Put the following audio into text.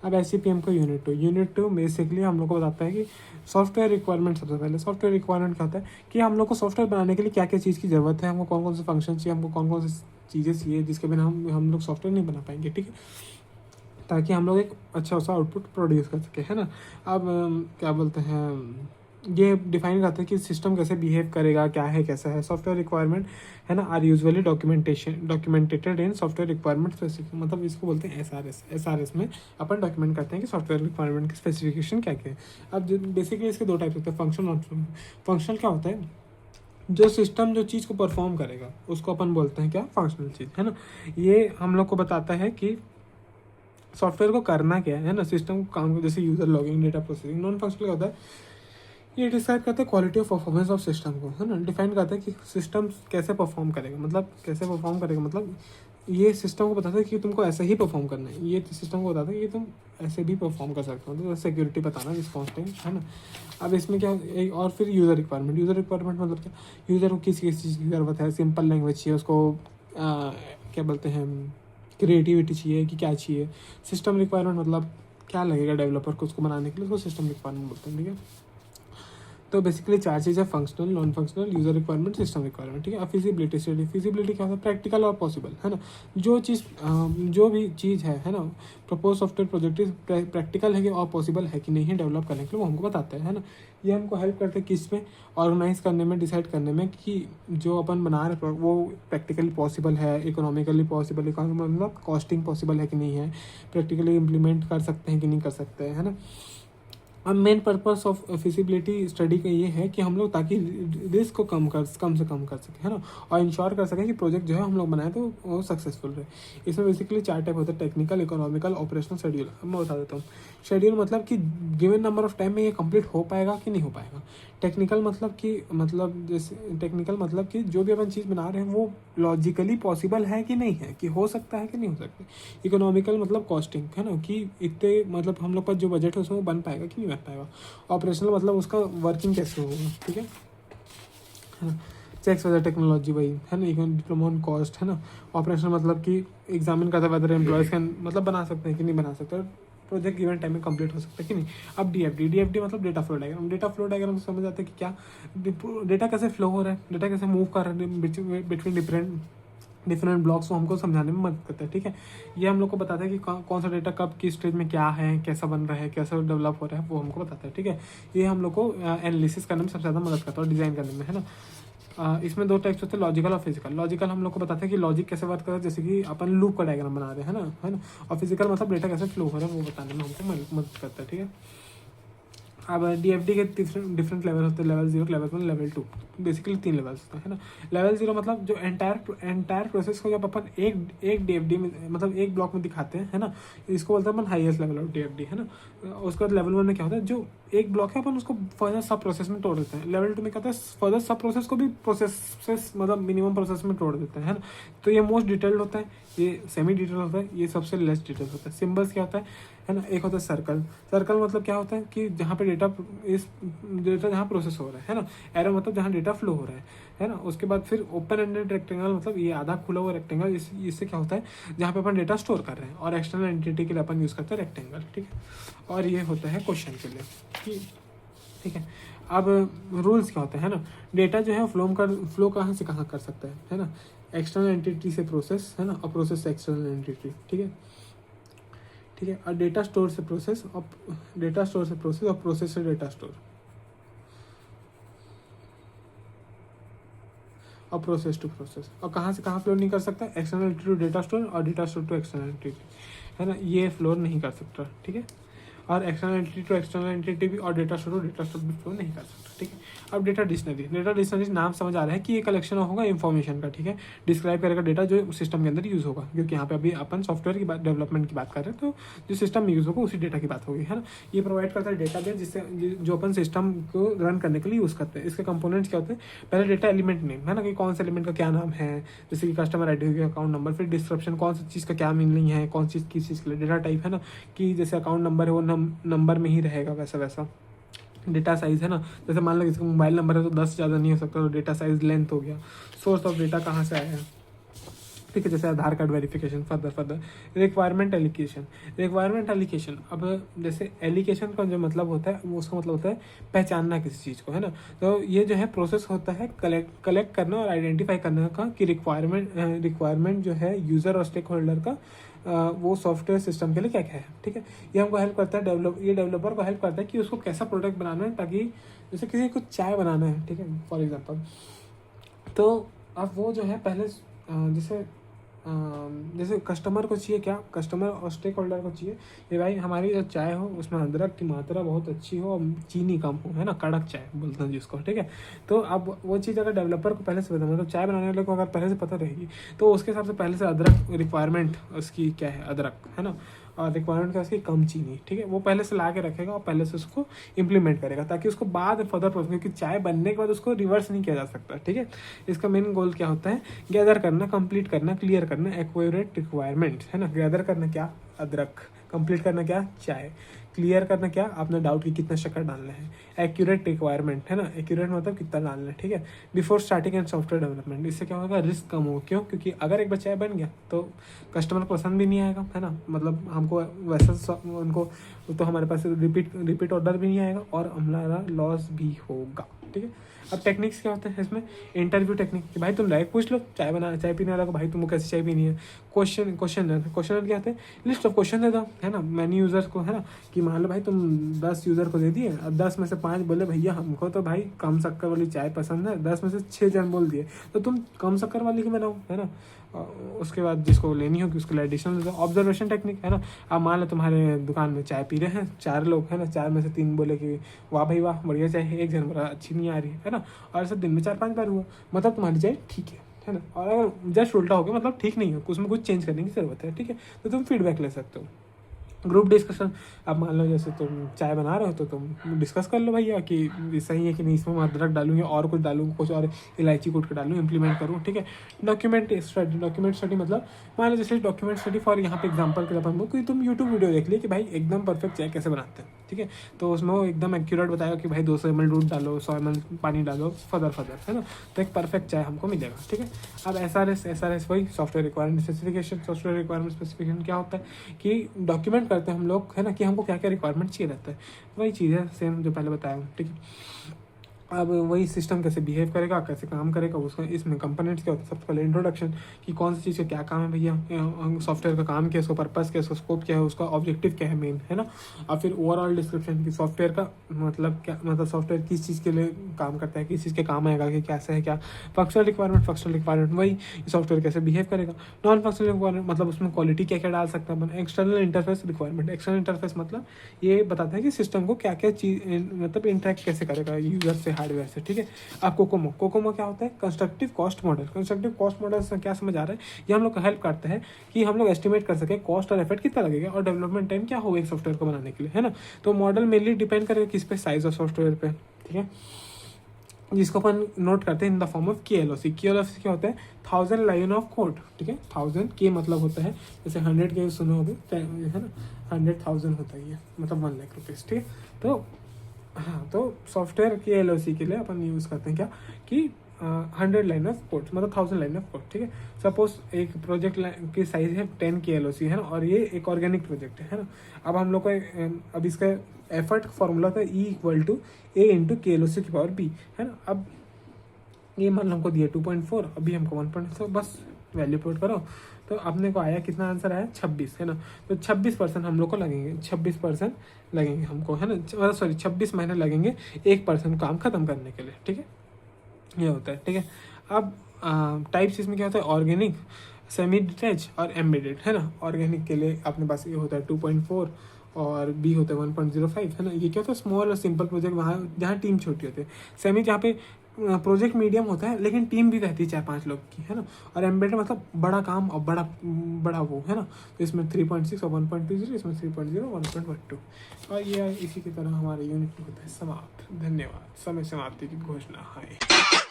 अब SCPM का unit 2 basically हम लोग को बताता है कि सॉफ्टवेयर रिक्वायरमेंट। सबसे पहले सॉफ्टवेयर रिक्वायरमेंट क्या होता है कि हम लोग को सॉफ्टवेयर बनाने के लिए क्या क्या चीज़ की ज़रूरत है, हमको कौन कौन से फंक्शन चाहिए, हमको कौन कौन सी चीज़ें चाहिए जिसके बिना हम लोग सॉफ्टवेयर नहीं बना पाएंगे, ठीक है, ताकि हम लोग एक अच्छा सा आउटपुट प्रोड्यूस कर सके, है ना। अब क्या बोलते हैं, ये डिफाइन करता है कि सिस्टम कैसे बिहेव करेगा, क्या है कैसा है। सॉफ्टवेयर रिक्वायरमेंट है ना are usually documented in software requirement specific, मतलब इसको बोलते हैं SRS में अपन डॉक्यूमेंट करते हैं कि सॉफ्टवेयर रिक्वायरमेंट की स्पेसिफिकेशन क्या क्या है। अब बेसिकली इसके दो टाइप होते हैं, फंक्शनल और फंक्शनल। क्या होता है, जो सिस्टम जो चीज़ को परफॉर्म करेगा उसको अपन बोलते हैं क्या, फंक्शनल चीज़, है ना। ये हम लोग को बताता है कि सॉफ्टवेयर को करना क्या है ना, सिस्टम को काम, जैसे user logging, data processing. Non functional क्या होता है, ये डिसाइड करता है quality of performance of system को, है ना। डिफाइन करता है कि सिस्टम कैसे परफॉर्म करेगा, मतलब कैसे परफॉर्म करेगा, मतलब ये सिस्टम को बताता है कि तुमको ऐसे ही परफॉर्म करना है। ये सिस्टम को बताता है कि तुम ऐसे भी परफॉर्म कर सकते हो, मतलब सिक्योरिटी बताना, रिस्पॉन्स टाइम, है ना। अब इसमें क्या और फिर यूज़र रिक्वायरमेंट मतलब क्या, यूज़र को किस किस चीज़ की ज़रूरत है, सिंपल लैंग्वेज चाहिए उसको, क्या बोलते हैं, क्रिएटिविटी चाहिए कि क्या चाहिए। सिस्टम रिक्वायरमेंट मतलब क्या लगेगा डेवलपर को उसको बनाने के लिए, उसको सिस्टम रिक्वायरमेंट बोलते हैं, ठीक है। तो बेसिकली चार चीज़ है, functional, non functional, user requirement, system requirement, ठीक है। अब फिजिबिलिटी स्टडी, फिजिबिलिटी क्या होता है, प्रैक्टिकल और पॉसिबल, है ना। जो भी चीज़ है ना, प्रपोज सॉफ्टवेयर प्रोजेक्ट प्रैक्टिकल है कि और पॉसिबल है कि नहीं है डेवलप करने के लिए, वो हमको बताता है ना। ये हमको हेल्प करते हैं किस में, ऑर्गेनाइज करने में, डिसाइड करने में कि जो अपन बना रहे वो प्रैक्टिकली पॉसिबल है, इकोनॉमिकली पॉसिबल, मतलब कॉस्टिंग पॉसिबल है कि नहीं है, प्रैक्टिकली इम्प्लीमेंट कर सकते हैं कि नहीं कर सकते हैं, है ना। अब main purpose of feasibility study का ये है कि हम लोग ताकि रिस्क को कम से कम कर सकें, है ना, और इंश्योर कर सकें कि प्रोजेक्ट जो है हम लोग बनाए तो वो सक्सेसफुल रहे। इसमें बेसिकली 4 टाइप होते हैं, टेक्निकल, इकोनॉमिकल, ऑपरेशनल, शेड्यूल। अब मैं बता देता हूँ। शेड्यूल मतलब कि गिवन नंबर ऑफ टाइम में ये कंप्लीट हो पाएगा कि नहीं हो पाएगा। टेक्निकल मतलब कि जो भी अपन चीज़ बना रहे हैं वो लॉजिकली पॉसिबल है कि नहीं है, कि हो सकता है कि नहीं हो सकता। इकोनॉमिकल मतलब कॉस्टिंग, है ना, कि इतने मतलब हम लोग पास जो बजट है उसमें वो बन पाएगा कि नहीं बन पाएगा। ऑपरेशनल मतलब उसका वर्किंग कैसे होगा, ठीक है ना। चेक्स वेदर टेक्नोलॉजी वही है ना, डिप्लोमा ऑन कॉस्ट, है ना। ऑपरेशनल मतलब कि एग्जामिन करता वेदर एम्प्लॉयज़ कैन, मतलब बना सकते हैं कि नहीं बना सकते, प्रोजेक्ट गिवन टाइम में कंप्लीट हो सकता है कि नहीं। अब DFD मतलब data flow diagram. Data flow diagram से समझ आता है कि क्या डेटा कैसे फ्लो हो रहा है, डेटा कैसे मूव कर रहा है बिटवीन डिफरेंट ब्लॉक्स को हमको समझाने में मदद करता है, ठीक है। ये हम लोग को बताता है कि कौन सा डेटा कब किस स्टेज में क्या है, कैसा बन रहा है, कैसा डेवलप हो रहा है, वो हमको बताता है, ठीक है। ये हम लोग को एनालिसिस करने में सबसे ज़्यादा मदद करता है और डिज़ाइन करने में, है ना। इसमें 2 टाइप्स होते हैं, लॉजिकल और फिजिकल। लॉजिकल हम लोग को बताता है कि लॉजिक कैसे वर्क करता है, जैसे कि अपन लूप का डायग्राम बना रहे हैं, है ना। और फिजिकल मतलब डेटा कैसे फ्लो हो रहा है वो बताने में हमको मदद करता है, ठीक है। अब DFD के डिफरेंट लेवल होते हैं, level 0, level 1, level 2। Basically 3 levels होते हैं, है ना। लेवल 0 मतलब जो एंटायर प्रोसेस को जब अपन एक DFD में, मतलब एक ब्लॉक में दिखाते हैं, है ना, इसको बोलते हैं अपन हाईएस्ट लेवल ऑफ DFD, है ना। उसके बाद लेवल 1 में क्या होता है, जो एक ब्लॉक है अपन उसको फर्दर सब प्रोसेस में तोड़ देते हैं। लेवल 2 में क्या होता है, फर्दर सब प्रोसेस को भी प्रोसेस मतलब मिनिमम प्रोसेस में तोड़ देते हैं, है ना। तो ये मोस्ट डिटेल्ड होता है, ये सेमी डिटेल होता है, ये सबसे लेस डिटेल होता है। सिंबल्स क्या होता है ना। एक होता है सर्कल मतलब क्या होता है कि जहाँ पे डेटा जहाँ प्रोसेस हो रहा है ना। एरो मतलब जहाँ डेटा फ्लो हो रहा है ना। उसके बाद फिर ओपन एंडेड रेक्टेंगल मतलब ये आधा खुला हुआ रेक्टेंगल, इससे क्या होता है जहाँ पे अपन डेटा स्टोर कर रहे हैं। और एक्सटर्नल एंटिटी के लिए अपन यूज़ करते हैं रेक्टेंगल, ठीक है। और ये होता है क्वेश्चन के लिए, ठीक है। अब रूल्स क्या होते हैं, है ना। डेटा जो है फ्लो कहाँ से कहाँ कर सकता है ना। एक्सटर्नल एंटिटी से प्रोसेस, है ना, और प्रोसेस से एक्सटर्नल एंटिटी, ठीक है। और डेटा स्टोर से प्रोसेस और प्रोसेस से डेटा स्टोर और प्रोसेस टू प्रोसेस। और कहाँ से कहाँ फ्लोर नहीं कर सकता, एक्सटर्नल टू डेटा स्टोर और data store to external entity, है ना, ये फ्लोर नहीं कर सकता, ठीक है। और external entity to external entity भी और डेटा स्टोर भी फ्लो नहीं कर सकता, ठीक है। अब डेटा डिक्शनरी नाम समझ आ रहा है कि ये कलेक्शन होगा इन्फॉर्मेशन का, ठीक है। डिस्क्राइब करेगा डेटा जो सिस्टम के अंदर यूज़ होगा, क्योंकि यहाँ पे अभी अपन सॉफ्टवेयर की बात, डेवलपमेंट की बात कर रहे हैं, तो जो सिस्टम में यूज़ होगा उसी डेटा की बात होगी, है ना। ये प्रोवाइड करता है डेटा बेस जिससे जो अपन सिस्टम को रन करने के लिए यूज़ करते हैं। इसके कंपोनेंट्स क्या होते हैं, पहले डेटा एलिमेंट नेम, है ना, कि कौन सा एलिमेंट का क्या नाम है, जैसे कि कस्टमर आईडी हो गया, अकाउंट नंबर। फिर डिस्क्रिप्शन, कौन सी चीज़ का क्या मीनिंग है, कौन सी किस चीज़ के लिए। डेटा टाइप, है ना, कि जैसे अकाउंट नंबर है वो नंबर में ही रहेगा, वैसा। डेटा साइज़, है ना, जैसे मान लो किसी का मोबाइल नंबर है तो 10 ज़्यादा नहीं हो सकता, तो डेटा साइज़ लेंथ हो गया। सोर्स ऑफ डेटा कहाँ से आया है, ठीक है, जैसे Aadhaar card verification. Further requirement elicitation. अब जैसे एलिकेशन का जो मतलब होता है वो उसका मतलब होता है पहचानना किसी चीज़ को, है ना। तो ये जो है प्रोसेस होता है कलेक्ट करना और आइडेंटिफाई करने का कि रिक्वायरमेंट जो है यूज़र और स्टेक होल्डर का वो सॉफ्टवेयर सिस्टम के लिए क्या क्या है। ठीक है, ये हमको हेल्प करता है डेवलपर को हेल्प करता है कि उसको कैसा प्रोडक्ट बनाना है, ताकि जैसे किसी को चाय बनाना है, ठीक है फॉर एग्जांपल, तो अब वो जो है पहले जैसे कस्टमर को चाहिए क्या, कस्टमर और स्टेक होल्डर को चाहिए कि भाई हमारी जो चाय हो उसमें अदरक की मात्रा बहुत अच्छी हो और चीनी कम हो, है ना, कड़क चाय बोलते हैं जिसको। ठीक है, तो अब वो चीज़ अगर डेवलपर को पहले से पता, मतलब चाय बनाने वाले को अगर पहले से पता रहेगी तो उसके हिसाब से पहले से अदरक रिक्वायरमेंट उसकी क्या है, अदरक, है ना, और रिक्वायरमेंट का उसकी कम चीनी। ठीक है, वो पहले से ला के रखेगा और पहले से उसको इम्प्लीमेंट करेगा, ताकि उसको बाद में फर्दर प्रोसेस, क्योंकि चाय बनने के बाद उसको रिवर्स नहीं किया जा सकता। ठीक है, इसका मेन गोल क्या होता है, गैदर करना, कंप्लीट करना, क्लियर करना एक्यूरेट रिक्वायरमेंट, है ना। गैदर करना क्या, अदरक, कंप्लीट करना क्या, चाय, क्लियर करना क्या, आपने डाउट की कितना शक्कर डालना है, एक्यूरेट रिक्वायरमेंट, है ना, एक्यूरेट मतलब कितना डालना है। ठीक है, before starting and software development. इससे क्या होगा, रिस्क कम हो, क्यों, क्योंकि अगर एक बार चाय बन गया तो कस्टमर को पसंद भी नहीं आएगा, है ना, मतलब हमको वैसा उनको तो हमारे पास रिपीट ऑर्डर भी नहीं आएगा और हमारा लॉस भी होगा। ठीक है, अब टेक्निक्स क्या होते हैं इसमें, इंटरव्यू टेक्निक कि भाई तुम डायरेक्ट पूछ लो चाय पीने वाला को, भाई तुमको कैसी चाय पीनी है। क्वेश्चन क्या होते हैं, लिस्ट ऑफ क्वेश्चन दे दो, है ना, मैनी यूजर्स को, है ना, कि मान लो भाई तुम 10 यूज़र को दे दिए, अब 10 में से 5 बोले भैया हमको तो भाई कम शक्कर वाली चाय पसंद है, 10 में से 6 जन बोल दिए तो तुम कम शक्कर वाली की बनाओ, है ना। उसके बाद जिसको लेनी होगी उसके लिए एडिशनल दे दो। ऑब्जर्वेशन टेक्निक, है ना, अब मान लो तुम्हारे दुकान में चाय पी रहे हैं 4 लोग, है ना, 4 में से 3 बोले कि वाह भाई वाह बढ़िया चाय है, एक जन बोला अच्छी नहीं आ रही है ना, और ऐसा दिन में 4-5 बार हुआ, मतलब तुम्हारी चाय ठीक है ना। और अगर जस्ट उल्टा हो गया मतलब ठीक नहीं है, उसमें कुछ चेंज करने की ज़रूरत है। ठीक है, तो तुम फीडबैक ले सकते हो। ग्रुप डिस्कशन, अब मान लो जैसे तुम चाय बना रहे हो तो तुम डिस्कस कर लो भैया कि सही है कि नहीं, इसमें मैं अदरक डालूँ या और कुछ डालूँ, कुछ और इलायची कूट के डालूँ, इम्प्लीमेंट करूँ। ठीक है, डॉक्यूमेंट स्टडी मतलब मान लो जैसे डॉक्यूमेंट स्टडी फॉर यहाँ पे एग्जांपल के लिए अपन कि तुम यूट्यूब वीडियो देख लिए कि भाई एकदम परफेक्ट चाय कैसे बनाते हैं। ठीक है, तो उसमें वो एकदम एक्यूरेट बताएगा कि भाई 200 ml दूध डालो, 100 ml पानी डालो, फर्दर, है ना, तो एक परफेक्ट चाय हमको मिलेगा। ठीक है, अब SRS वही software requirement specification. Software requirement specification क्या होता है कि डॉक्यूमेंट करते हैं हम लोग, है ना, कि हमको क्या क्या रिक्वायरमेंट चाहिए रहता है, वही चीज़ है सेम जो पहले बताया। ठीक है, अब वही सिस्टम कैसे बिहेव करेगा, कैसे काम करेगा, उसका इसमें कंपोनेंट्स क्या होता है। सबसे पहले इंट्रोडक्शन कि कौन सी चीज़ का क्या काम है भैया, सॉफ्टवेयर का काम क्या है, उसका पर्पस क्या है, उसका स्कोप क्या है, उसका ऑब्जेक्टिव क्या है मेन, है ना। और फिर ओवरऑल डिस्क्रिप्शन कि सॉफ्टवेयर का मतलब क्या, मतलब सॉफ्टवेयर किस चीज़ के लिए काम करता है, किस चीज़ के काम आएगा, कि कैसे है क्या। फंक्शनल रिक्वायरमेंट वही सॉफ्टवेयर कैसे बिहेव करेगा। नॉन फंक्शनल रिक्वायरमेंट मतलब उसमें क्वालिटी क्या क्या डाल सकता है। External interface requirement, external interface मतलब ये बताता है कि सिस्टम को क्या क्या चीज़ मतलब इंटरेक्ट कैसे करेगा यूजर से, हार्डवेयर से। ठीक है, अब कोकोमो क्या होता है, constructive cost model. Constructive cost model से क्या समझ आ रहा है, ये हम लोग को हेल्प करता है कि हम लोग एस्टिमेट कर सके कॉस्ट और एफर्ट कितना लगेगा और डेवलपमेंट टाइम क्या होगा एक सॉफ्टवेयर को बनाने के लिए, है ना। तो मॉडल मेनली डिपेंड करेगा किस पे, साइज ऑफ सॉफ्टवेयर पे। ठीक है, जिसको अपन नोट करते हैं in the form of KLOC। KLOC क्या होता है, 1000 लाइन ऑफ कोड। ठीक है, 1000 के मतलब होता है जैसे 100 के सुने होंगे, है ना, 100,000 होता है ये, मतलब 1 लाख रुपीज़। ठीक है, तो हाँ, तो सॉफ्टवेयर KLOC के लिए अपन यूज़ करते हैं क्या कि 100 लाइन ऑफ कोड मतलब 1000 लाइन ऑफ कोड। ठीक है, सपोज एक प्रोजेक्ट की साइज है 10 KLOC, है ना, और ये एक ऑर्गेनिक प्रोजेक्ट है ना। अब हम लोग को अब इसका एफर्ट फॉर्मूला था E = A × KLOC की पावर B, है ना। अब ये मान हमको दिया 2.4, अभी हमको 1.4, बस वैल्यू पुट करो तो अपने को आया कितना, आंसर आया 26, है ना। तो 26% हम लोग को लगेंगे, 26% लगेंगे हमको, है ना, सॉरी 26 महीने लगेंगे 1% काम खत्म करने के लिए। ठीक है, ये होता है। ठीक है, अब टाइप्स इसमें क्या होता है, ऑर्गेनिक, सेमी डिटैच और एम्बेडेड, है ना। ऑर्गेनिक के लिए अपने पास ये होता है 2.4 और B होता है 1.05, है ना। ये क्या होता है, स्मॉल और सिंपल प्रोजेक्ट, वहाँ जहाँ टीम छोटी होती है। सेमी जहाँ पे प्रोजेक्ट मीडियम होता है लेकिन टीम भी रहती है 4-5 लोग की, है ना। और एम्बेडेड मतलब बड़ा काम और बड़ा वो, है ना। तो इसमें 3.6 और 1.20, इसमें 3.0 1.12। और ये इसी की तरह हमारे यूनिट होता है समाप्त। धन्यवाद। समय समाप्ति की घोषणा है।